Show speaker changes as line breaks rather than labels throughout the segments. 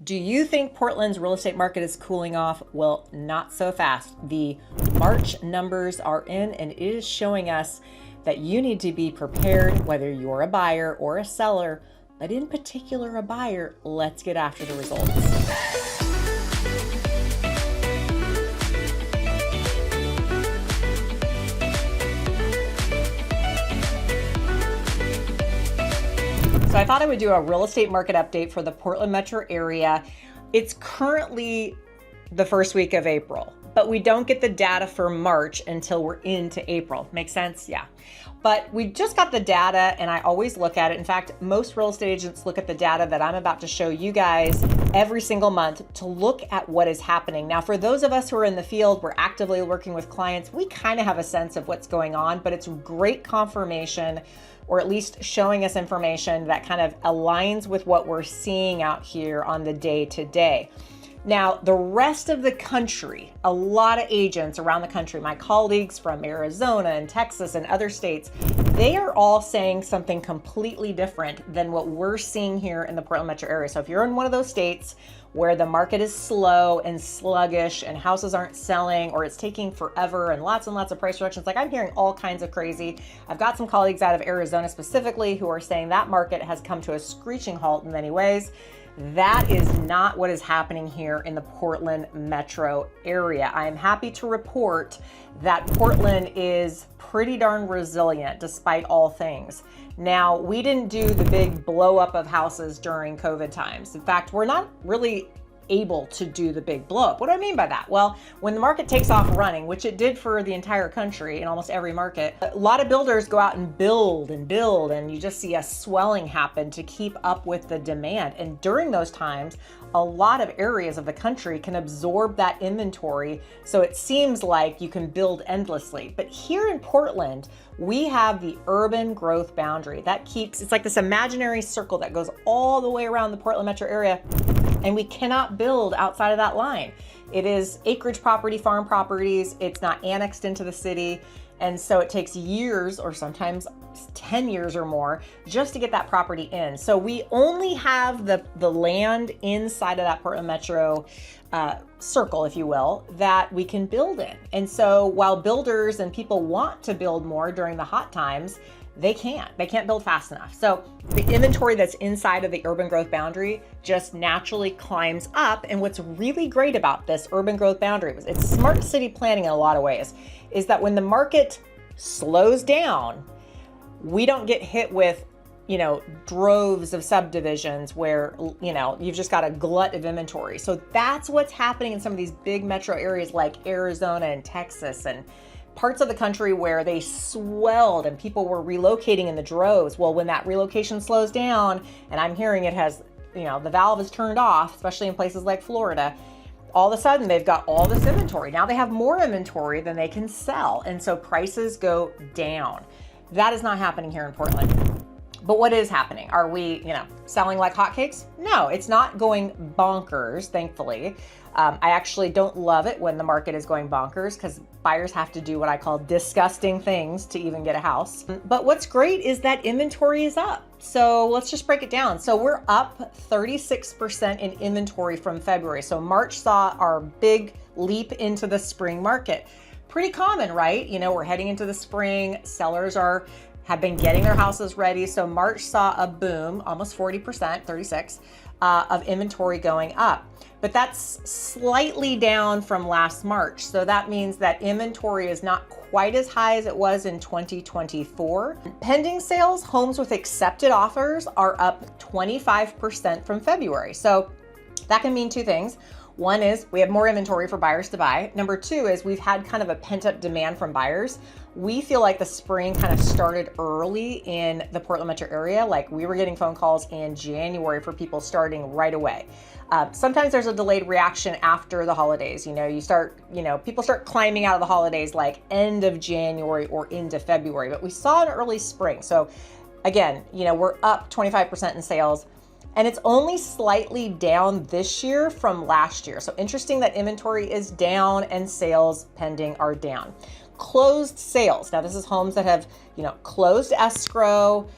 Do you think Portland's real estate market is cooling off? Well, not so fast. The March numbers are in and it is showing us that you need to be prepared, whether you're a buyer or a seller, but in particular a buyer. Let's get after the results. So I thought I would do a real estate market update for the Portland metro area. It's currently the first week of April, but we don't get the data for March until we're into April. Make sense? Yeah. But we just got the data and I always look at it. In fact, most real estate agents look at the data that I'm about to show you guys every single month to look at what is happening. Now, for those of us who are in the field, we're actively working with clients, we kind of have a sense of what's going on, but it's great confirmation, or at least showing us information that kind of aligns with what we're seeing out here on the day-to-day. Now, the rest of the country, a lot of agents around the country, my colleagues from Arizona and Texas and other states, they are all saying something completely different than what we're seeing here in the Portland metro area. So if you're in one of those states where the market is slow and sluggish and houses aren't selling, or it's taking forever and lots of price reductions, like I'm hearing all kinds of crazy. I've got some colleagues out of Arizona specifically who are saying that market has come to a screeching halt in many ways. That is not what is happening here in the Portland metro area. I am happy to report that Portland is pretty darn resilient despite all things. Now, we didn't do the big blow up of houses during COVID times. In fact, we're not really able to do the big blow up. What do I mean by that? Well, when the market takes off running, which it did for the entire country in almost every market, a lot of builders go out and build, and you just see a swelling happen to keep up with the demand. And during those times, a lot of areas of the country can absorb that inventory. So it seems like you can build endlessly. But here in Portland, we have the urban growth boundary that keeps, it's like this imaginary circle that goes all the way around the Portland metro area. And we cannot build outside of that line. It is acreage property, farm properties. It's not annexed into the city. And so it takes years or sometimes 10 years or more just to get that property in. So we only have the land inside of that Portland metro circle, if you will, that we can build in. And so while builders and people want to build more during the hot times, they can't build fast enough. So the inventory that's inside of the urban growth boundary just naturally climbs up. And what's really great about this urban growth boundary, it's smart city planning in a lot of ways, is that when the market slows down, we don't get hit with, droves of subdivisions where, you've just got a glut of inventory. So that's what's happening in some of these big metro areas like Arizona and Texas and parts of the country where they swelled and people were relocating in the droves. Well, when that relocation slows down, and I'm hearing it has, the valve is turned off, especially in places like Florida, all of a sudden they've got all this inventory. Now they have more inventory than they can sell. And so prices go down. That is not happening here in Portland. But what is happening? Are we, selling like hotcakes? No, it's not going bonkers, thankfully. I actually don't love it when the market is going bonkers because buyers have to do what I call disgusting things to even get a house. But what's great is that inventory is up. So let's just break it down. So we're up 36% in inventory from February. So March saw our big leap into the spring market. Pretty common, right? We're heading into the spring. Sellers have been getting their houses ready. So March saw a boom, almost 40%, 36, of inventory going up. But that's slightly down from last March. So that means that inventory is not quite as high as it was in 2024. Pending sales, homes with accepted offers are up 25% from February. So that can mean two things. One is we have more inventory for buyers to buy. Number two is we've had kind of a pent-up demand from buyers. We feel like the spring kind of started early in the Portland metro area. Like we were getting phone calls in January for people starting right away. Sometimes there's a delayed reaction after the holidays. People start climbing out of the holidays like end of January or into February, but we saw an early spring. So again, we're up 25% in sales. And it's only slightly down this year from last year. So interesting that inventory is down and sales pending are down. Closed sales. Now this is homes that have, closed escrow,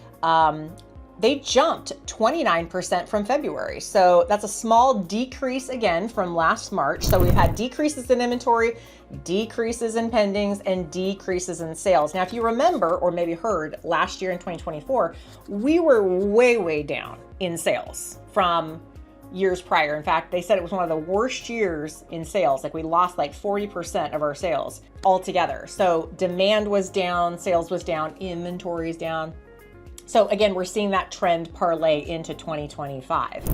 they jumped 29% from February. So that's a small decrease again from last March. So we've had decreases in inventory, decreases in pendings, and decreases in sales. Now, if you remember, or maybe heard, last year in 2024, we were way down in sales from years prior. In fact, they said it was one of the worst years in sales. Like we lost like 40% of our sales altogether. So demand was down, sales was down, inventory is down. So again, we're seeing that trend parlay into 2025.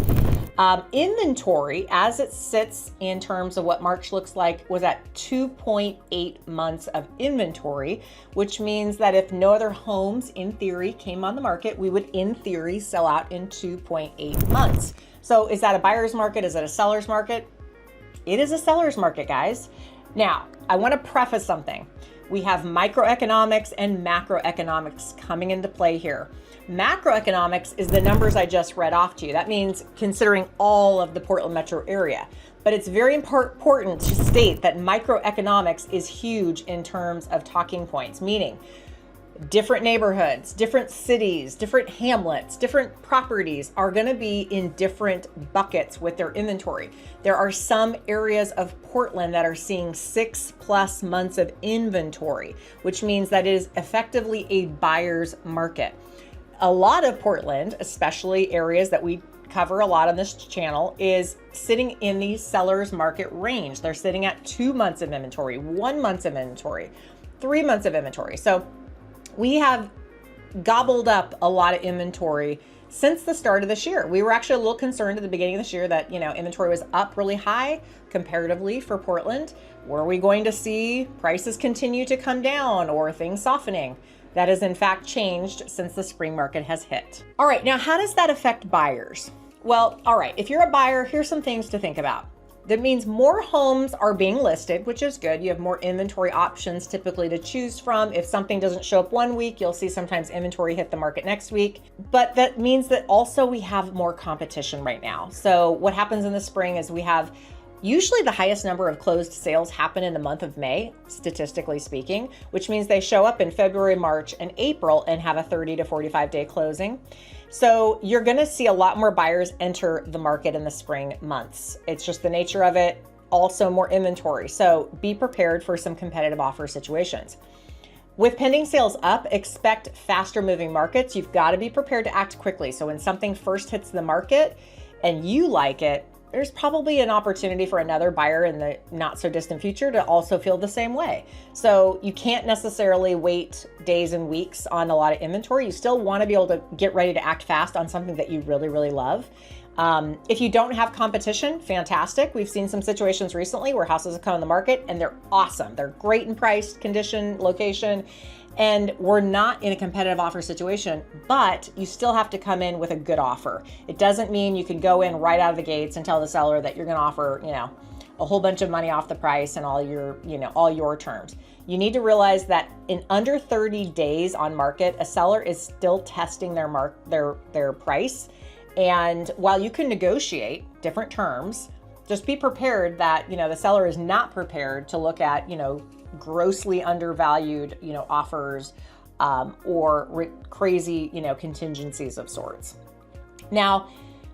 Inventory, as it sits in terms of what March looks like, was at 2.8 months of inventory, which means that if no other homes in theory came on the market, we would in theory sell out in 2.8 months. So is that a buyer's market? Is it a seller's market? It is a seller's market, guys. Now, I want to preface something. We have microeconomics and macroeconomics coming into play here. Macroeconomics is the numbers I just read off to you. That means considering all of the Portland metro area. But it's very important to state that microeconomics is huge in terms of talking points, meaning different neighborhoods, different cities, different hamlets, different properties are going to be in different buckets with their inventory. There are some areas of Portland that are seeing 6+ months of inventory, which means that it is effectively a buyer's market. A lot of Portland, especially areas that we cover a lot on this channel, is sitting in the seller's market range. They're sitting at 2 months of inventory, 1 month of inventory, 3 months of inventory. So we have gobbled up a lot of inventory since the start of this year. We were actually a little concerned at the beginning of this year that, inventory was up really high comparatively for Portland. Were we going to see prices continue to come down or things softening? That has in fact changed since the spring market has hit. All right, now how does that affect buyers? Well, all right, if you're a buyer, here's some things to think about. That means more homes are being listed, which is good. You have more inventory options typically to choose from. If something doesn't show up one week, you'll see sometimes inventory hit the market next week. But that means that also we have more competition right now. So what happens in the spring is we have usually the highest number of closed sales happen in the month of May, statistically speaking, which means they show up in February, March, and April and have a 30 to 45 day closing. So you're going to see a lot more buyers enter the market in the spring months. It's just the nature of it. Also more inventory. So be prepared for some competitive offer situations. With pending sales up, expect faster moving markets. You've got to be prepared to act quickly. So when something first hits the market and you like it, there's probably an opportunity for another buyer in the not so distant future to also feel the same way. So you can't necessarily wait days and weeks on a lot of inventory. You still want to be able to get ready to act fast on something that you really love. If you don't have competition, fantastic. We've seen some situations recently where houses have come on the market and they're awesome. They're great in price, condition, location, and we're not in a competitive offer situation, but you still have to come in with a good offer. It doesn't mean you can go in right out of the gates and tell the seller that you're going to offer, a whole bunch of money off the price and all your terms. You need to realize that in under 30 days on market, a seller is still testing their price. And while you can negotiate different terms, just be prepared that, the seller is not prepared to look at, grossly undervalued, offers or crazy, contingencies of sorts. Now,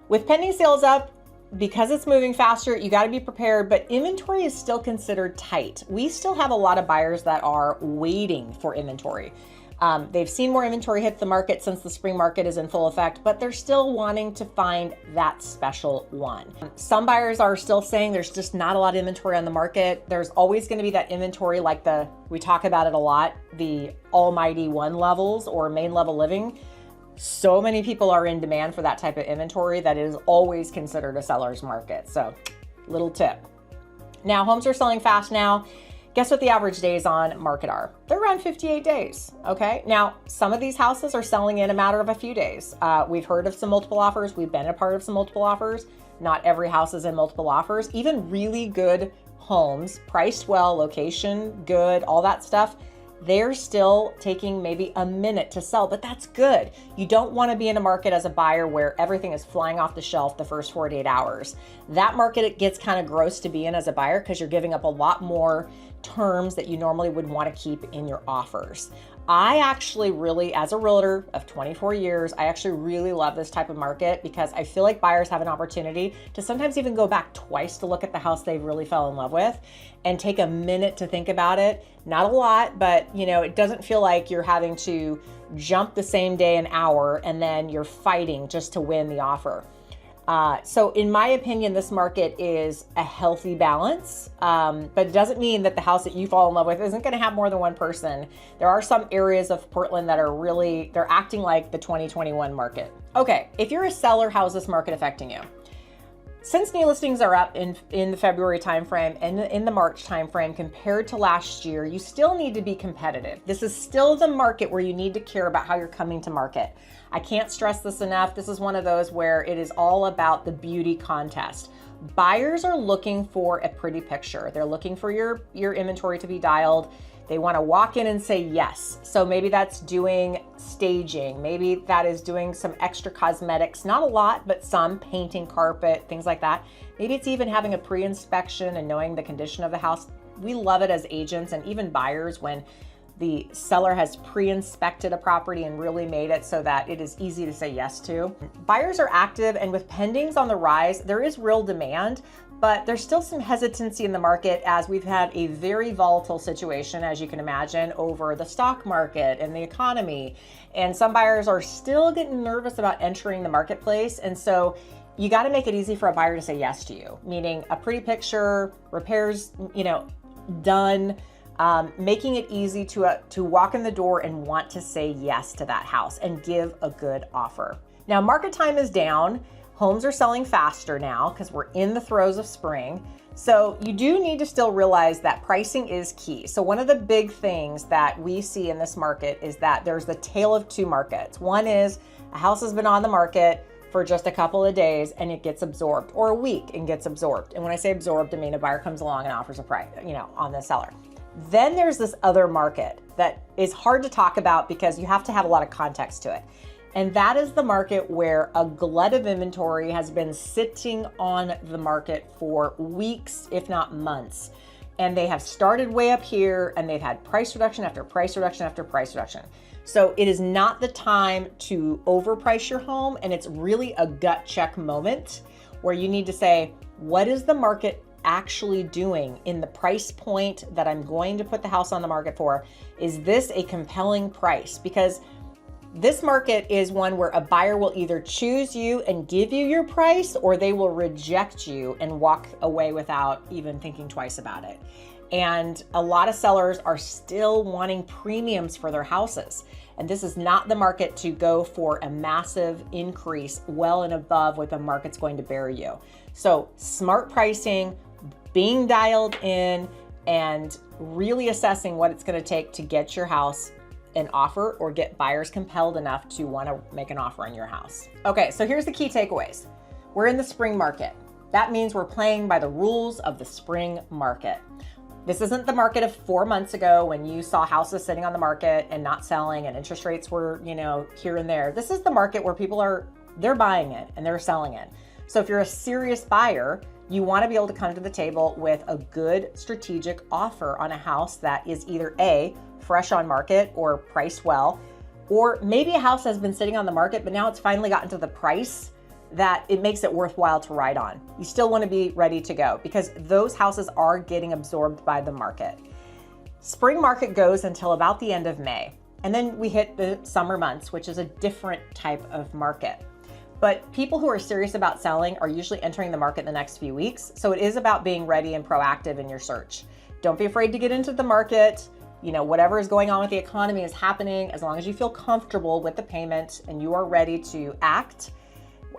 with pending sales up, because it's moving faster, you got to be prepared, but inventory is still considered tight. We still have a lot of buyers that are waiting for inventory. They've seen more inventory hit the market since the spring market is in full effect, but they're still wanting to find that special one. Some buyers are still saying there's just not a lot of inventory on the market. There's always going to be that inventory, like we talk about it a lot, the almighty one levels or main level living. So many people are in demand for that type of inventory that it is always considered a seller's market. So little tip. Now, homes are selling fast now. Guess what the average days on market are? They're around 58 days, okay? Now, some of these houses are selling in a matter of a few days. We've heard of some multiple offers. We've been a part of some multiple offers. Not every house is in multiple offers. Even really good homes, priced well, location good, all that stuff, they're still taking maybe a minute to sell, but that's good. You don't want to be in a market as a buyer where everything is flying off the shelf the first 48 hours. That market, it gets kind of gross to be in as a buyer because you're giving up a lot more terms that you normally would want to keep in your offers. I actually really, as a realtor of 24 years, I actually really love this type of market because I feel like buyers have an opportunity to sometimes even go back twice to look at the house they really fell in love with and take a minute to think about it. Not a lot, but it doesn't feel like you're having to jump the same day an hour and then you're fighting just to win the offer. So in my opinion, this market is a healthy balance, but it doesn't mean that the house that you fall in love with isn't going to have more than one person. There are some areas of Portland that are they're acting like the 2021 market. Okay, if you're a seller, how's this market affecting you? Since new listings are up in the February timeframe and in the March timeframe compared to last year, you still need to be competitive. This is still the market where you need to care about how you're coming to market. I can't stress this enough. This is one of those where it is all about the beauty contest. Buyers are looking for a pretty picture. They're looking for your inventory to be dialed. They want to walk in and say yes. So maybe that's doing staging. Maybe that is doing some extra cosmetics, not a lot, but some, painting, carpet, things like that. Maybe it's even having a pre-inspection and knowing the condition of the house. We love it as agents and even buyers when the seller has pre-inspected a property and really made it so that it is easy to say yes to. Buyers are active, and with pendings on the rise, there is real demand, but there's still some hesitancy in the market as we've had a very volatile situation, as you can imagine, over the stock market and the economy. And some buyers are still getting nervous about entering the marketplace. And so you got to make it easy for a buyer to say yes to you, meaning a pretty picture, repairs, done, making it easy to walk in the door and want to say yes to that house and give a good offer. Now, market time is down. Homes are selling faster now because we're in the throes of spring. So you do need to still realize that pricing is key. So one of the big things that we see in this market is that there's the tale of two markets. One is a house has been on the market for just a couple of days and it gets absorbed, or a week and gets absorbed. And when I say absorbed, I mean a buyer comes along and offers a price, on the seller. Then there's this other market that is hard to talk about because you have to have a lot of context to it. And that is the market where a glut of inventory has been sitting on the market for weeks, if not months. And they have started way up here and they've had price reduction after price reduction after price reduction. So it is not the time to overprice your home. And it's really a gut check moment where you need to say, what is the market actually doing in the price point that I'm going to put the house on the market for? Is this a compelling price? Because this market is one where a buyer will either choose you and give you your price, or they will reject you and walk away without even thinking twice about it. And a lot of sellers are still wanting premiums for their houses. And this is not the market to go for a massive increase well and above what the market's going to bear you. So smart pricing, being dialed in, and really assessing what it's going to take to get your house an offer or get buyers compelled enough to want to make an offer on your house. Okay, so here's the key takeaways. We're in the spring market. That means we're playing by the rules of the spring market. This isn't the market of 4 months ago when you saw houses sitting on the market and not selling and interest rates were, here and there. This is the market where they're buying it and they're selling it. So if you're a serious buyer, you want to be able to come to the table with a good strategic offer on a house that is either A, fresh on market or priced well, or maybe a house has been sitting on the market, but now it's finally gotten to the price that it makes it worthwhile to ride on. You still want to be ready to go because those houses are getting absorbed by the market. Spring market goes until about the end of May, and then we hit the summer months, which is a different type of market. But people who are serious about selling are usually entering the market in the next few weeks. So it is about being ready and proactive in your search. Don't be afraid to get into the market. Whatever is going on with the economy is happening. As long as you feel comfortable with the payment and you are ready to act,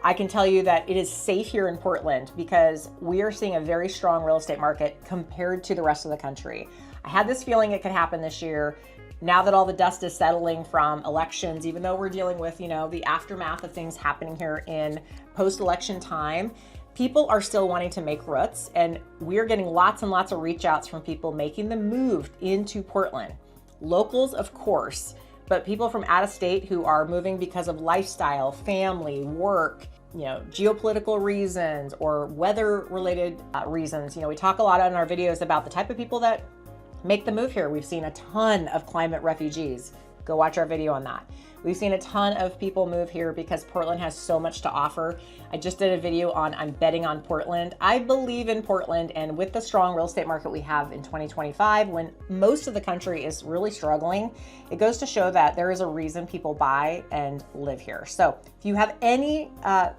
I can tell you that it is safe here in Portland because we are seeing a very strong real estate market compared to the rest of the country. I had this feeling it could happen this year. Now that all the dust is settling from elections, even though we're dealing with, the aftermath of things happening here in post-election time, people are still wanting to make roots, and we're getting lots and lots of reach outs from people making the move into Portland. Locals, of course, but people from out of state who are moving because of lifestyle, family, work, geopolitical reasons or weather-related reasons. We talk a lot in our videos about the type of people that make the move here. We've seen a ton of climate refugees Go watch our video on that. We've seen a ton of people move here because Portland has so much to offer. I just did a video on I'm betting on Portland. I believe in Portland, and with the strong real estate market we have in 2025, when most of the country is really struggling, it goes to show that there is a reason people buy and live here. So if you have any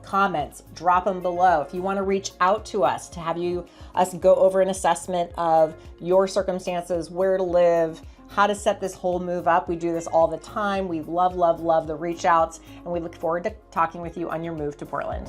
comments, drop them below. If you want to reach out to us to have us go over an assessment of your circumstances, where to live, how to set this whole move up. We do this all the time. We love the reach outs, and we look forward to talking with you on your move to Portland.